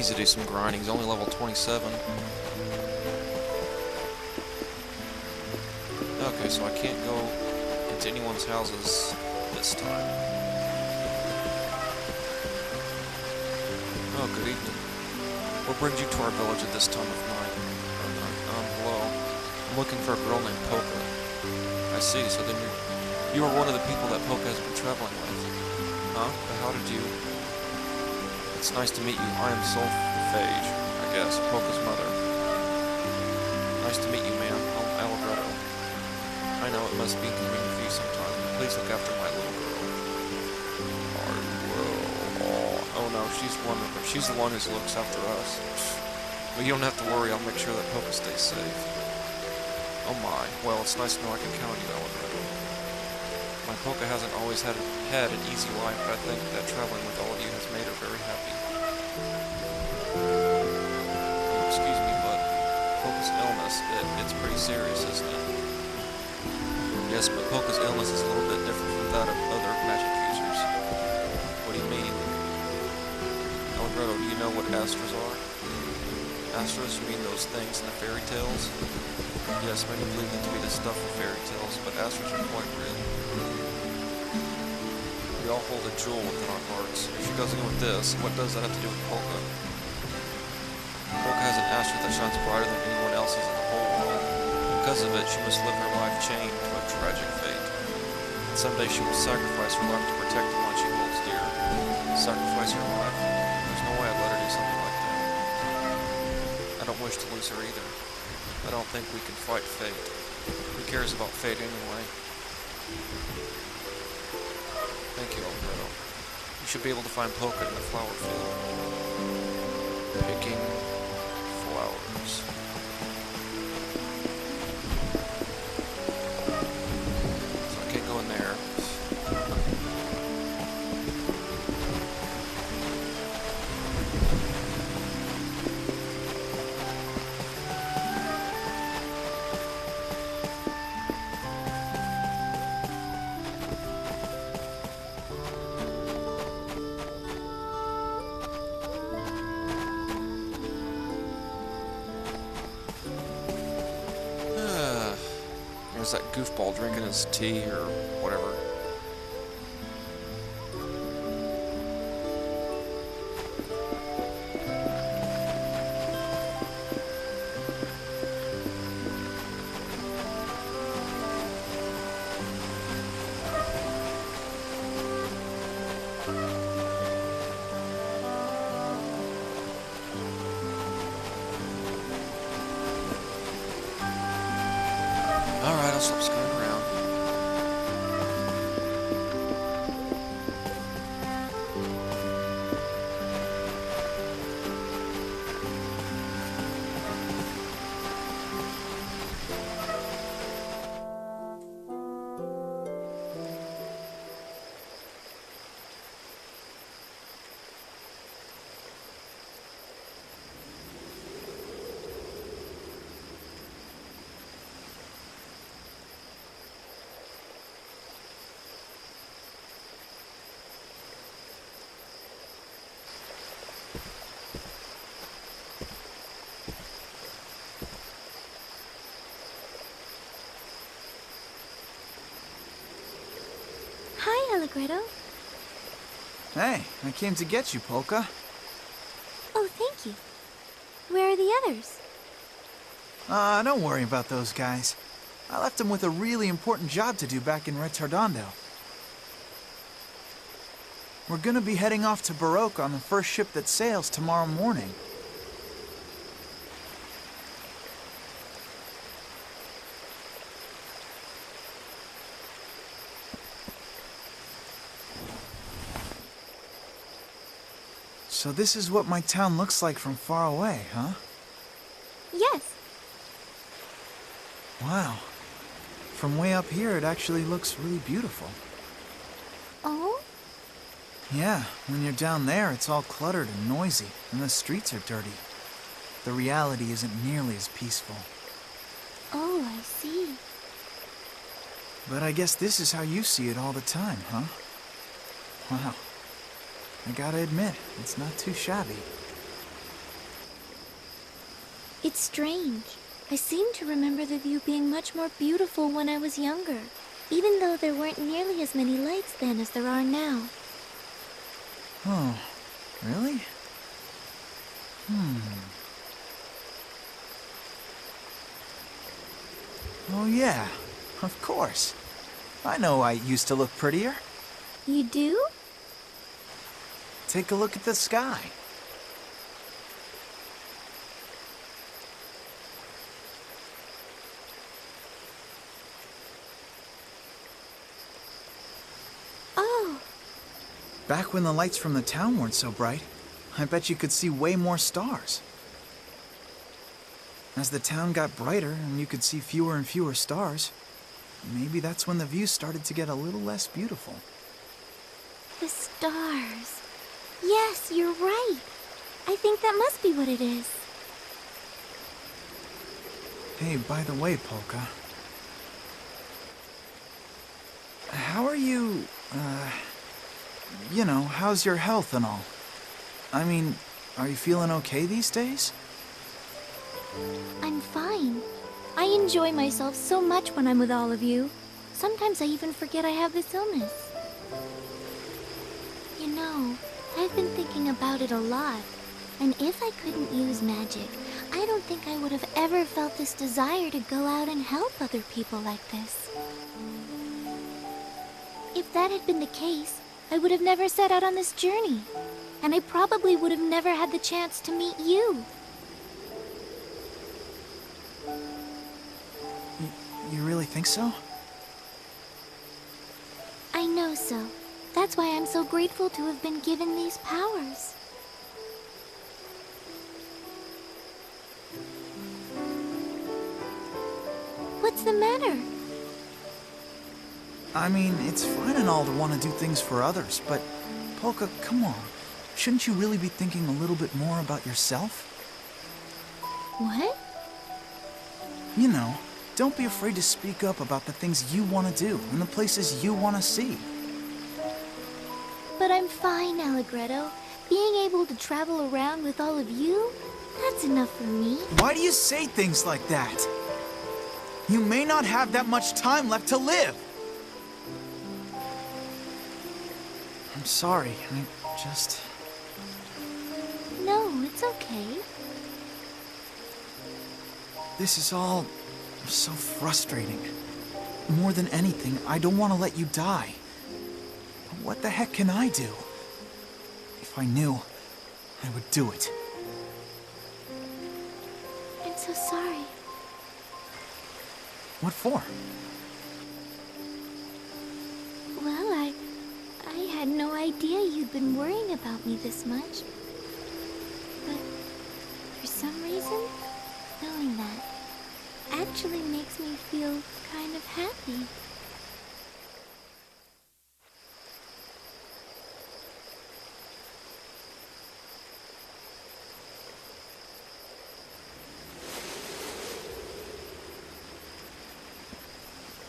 needs to do some grinding. He's only level 27. Okay, so I can't go into anyone's houses this time. Oh, good evening. What brings you to our village at this time of night? Hello. I'm looking for a girl named Polka. I see, so then you are one of the people that Polka has been traveling with. Huh? But how did you... It's nice to meet you. I am Solphage, I guess, Polka's mother. Nice to meet you, ma'am. I'm Allegretto. I know it must be inconvenient for you sometimes, but please look after my little girl. Oh no, she's the one who looks after us. But you don't have to worry, I'll make sure that Polka stays safe. Oh my, well, it's nice to know I can count on you, Allegretto. My Polka hasn't always had an easy life, but I think that traveling with all of you has made her very happy. Excuse me, but Polka's illness, it's pretty serious, isn't it? Yes, but Polka's illness is a little bit different from that of other magic users. What do you mean? Allegretto, do you know what astras are? Astras, you mean those things in the fairy tales? Yes, many believe them to be the stuff of fairy tales, but astras are quite real. We all hold a jewel within our hearts. If she goes in with this, what does that have to do with Polka? Polka has an astra that shines brighter than anyone else's in the whole world. Because of it, she must live her life chained to a tragic fate. And someday she will sacrifice her life to protect the one she holds dear. Sacrifice her life? There's no way I'd let her do something like that. I don't wish to lose her either. I don't think we can fight fate. Who cares about fate anyway? Thank you, Allegretto. You should be able to find Polka in the flower field. Picking flowers. So I can't go in there. There's that goofball drinking his tea or whatever. Alright, I'll stop screwing around. Hi, Allegretto. Hey, I came to get you, Polka. Oh, thank you. Where are the others? Don't worry about those guys. I left them with a really important job to do back in Retardando. We're gonna be heading off to Baroque on the first ship that sails tomorrow morning. So this is what my town looks like from far away, huh? Yes. Wow. From way up here, it actually looks really beautiful. Oh? Yeah, when you're down there, it's all cluttered and noisy, and the streets are dirty. The reality isn't nearly as peaceful. Oh, I see. But I guess this is how you see it all the time, huh? Wow. I gotta admit, it's not too shabby. It's strange. I seem to remember the view being much more beautiful when I was younger, even though there weren't nearly as many lights then as there are now. Oh, really? Oh yeah, of course. I know I used to look prettier. You do? Take a look at the sky. Oh, Back when the lights from the town weren't so bright, I bet you could see way more stars. As the town got brighter and you could see fewer and fewer stars, maybe that's when the view started to get a little less beautiful. the stars. Yes, you're right. I think that must be what it is. Hey, by the way, Polka. How are you, how's your health and all? I mean, are you feeling okay these days? I'm fine. I enjoy myself so much when I'm with all of you. Sometimes I even forget I have this illness. You know, I've been thinking about it a lot. And if I couldn't use magic, I don't think I would have ever felt this desire to go out and help other people like this. If that had been the case, I would have never set out on this journey. And I probably would have never had the chance to meet you. You really think so? I know so. That's why I'm so grateful to have been given these powers. What's the matter? I mean, it's fine and all to want to do things for others, but Polka, come on. Shouldn't you really be thinking a little bit more about yourself? What? You know, don't be afraid to speak up about the things you want to do and the places you want to see. But I'm fine, Allegretto. Being able to travel around with all of you, that's enough for me. Why do you say things like that? You may not have that much time left to live. I'm sorry, I just... No, it's okay. This is all so frustrating. More than anything, I don't want to let you die. But what the heck can I do? If I knew, I would do it. I'm so sorry. What for? Well, I had no idea you'd been worrying about me this much. But for some reason, knowing that actually makes me feel kind of happy.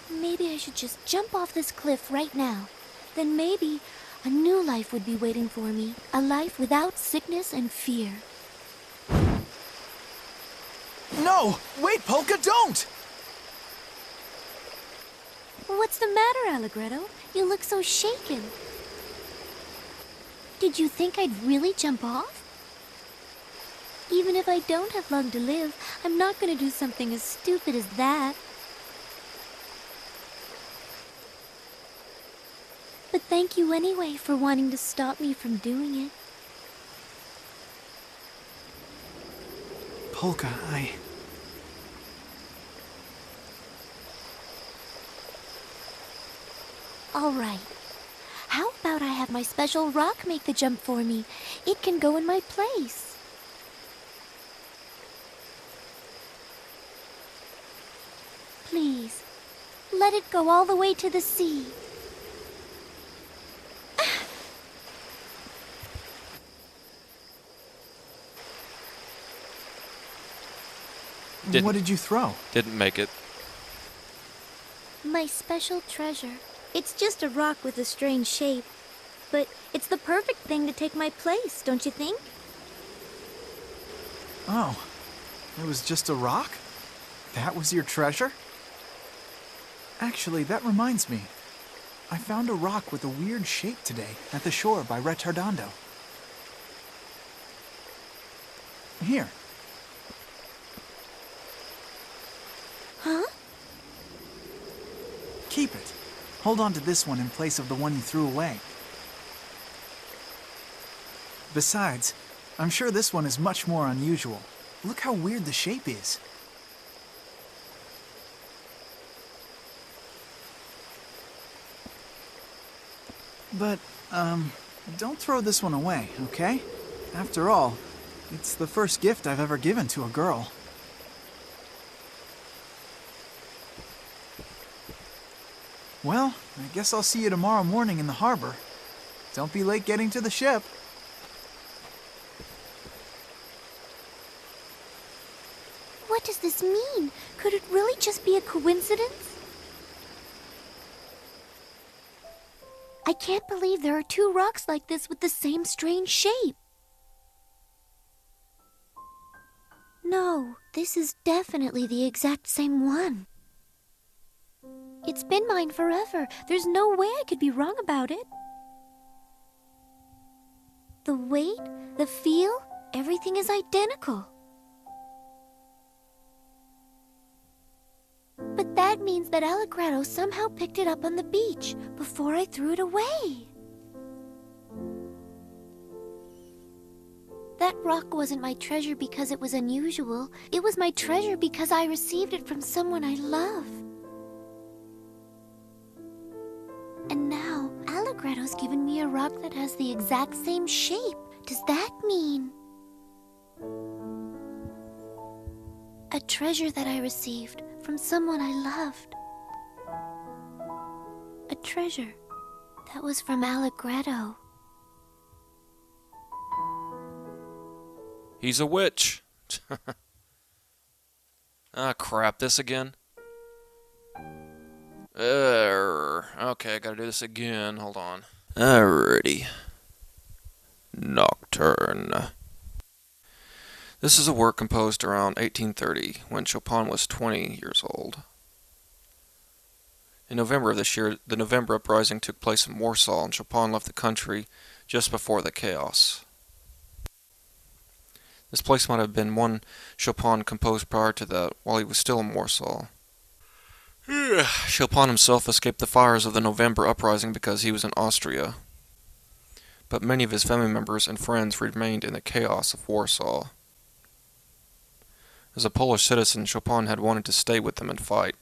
Maybe I should just jump off this cliff right now. Then maybe a new life would be waiting for me. A life without sickness and fear. No! Wait, Polka, don't! What's the matter, Allegretto? You look so shaken. Did you think I'd really jump off? Even if I don't have long to live, I'm not gonna do something as stupid as that. But thank you anyway for wanting to stop me from doing it. Polka, All right. How about I have my special rock make the jump for me? It can go in my place. Please, let it go all the way to the sea. what did you throw? Didn't make it. My special treasure. It's just a rock with a strange shape. But it's the perfect thing to take my place, don't you think? Oh, It was just a rock? That was your treasure? Actually, that reminds me. I found a rock with a weird shape today at the shore by Retardando. Here. Huh? Keep it. Hold on to this one in place of the one you threw away. Besides, I'm sure this one is much more unusual. Look how weird the shape is. But, don't throw this one away, okay? After all, it's the first gift I've ever given to a girl. Well, I guess I'll see you tomorrow morning in the harbor. Don't be late getting to the ship. What does this mean? Could it really just be a coincidence? I can't believe there are two rocks like this with the same strange shape. No, this is definitely the exact same one. It's been mine forever. There's no way I could be wrong about it. The weight, the feel, everything is identical. But that means that Allegrado somehow picked it up on the beach before I threw it away. That rock wasn't my treasure because it was unusual. It was my treasure because I received it from someone I love. And now, Allegrado's given me a rock that has the exact same shape. Does that mean... a treasure that I received from someone I loved. A treasure that was from Allegrado. He's a witch. Ah, crap, this again? Okay, I gotta do this again. Hold on. Alrighty. Nocturne. This is a work composed around 1830, when Chopin was 20 years old. In November of this year, the November Uprising took place in Warsaw, and Chopin left the country just before the chaos. This place might have been one Chopin composed prior to that, while he was still in Warsaw. Chopin himself escaped the fires of the November Uprising because he was in Austria, but many of his family members and friends remained in the chaos of Warsaw. As a Polish citizen, Chopin had wanted to stay with them and fight.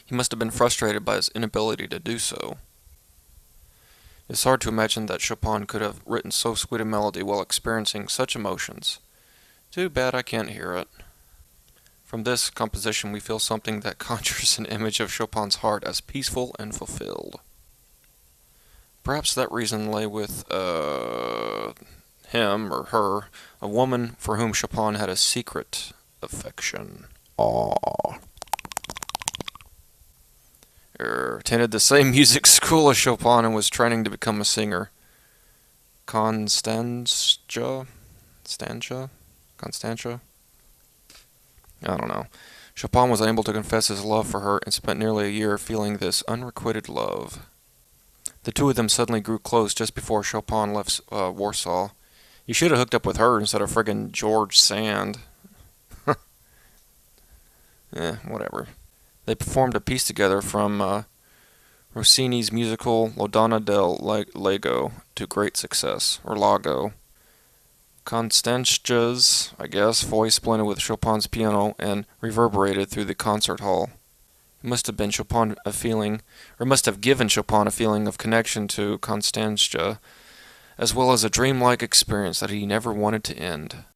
He must have been frustrated by his inability to do so. It's hard to imagine that Chopin could have written so sweet a melody while experiencing such emotions. Too bad I can't hear it. From this composition we feel something that conjures an image of Chopin's heart as peaceful and fulfilled. Perhaps that reason lay with, him or her, a woman for whom Chopin had a secret affection. Attended the same music school as Chopin and was training to become a singer. Constantia? I don't know. Chopin was unable to confess his love for her and spent nearly a year feeling this unrequited love. The two of them suddenly grew close just before Chopin left Warsaw. You should have hooked up with her instead of friggin' George Sand. Whatever. They performed a piece together from Rossini's musical La Donna del Lago to great success, or Lago. Constantia's, I guess, voice blended with Chopin's piano and reverberated through the concert hall. It must have been Chopin a feeling, or must have given Chopin a feeling of connection to Constantia, as well as a dreamlike experience that he never wanted to end.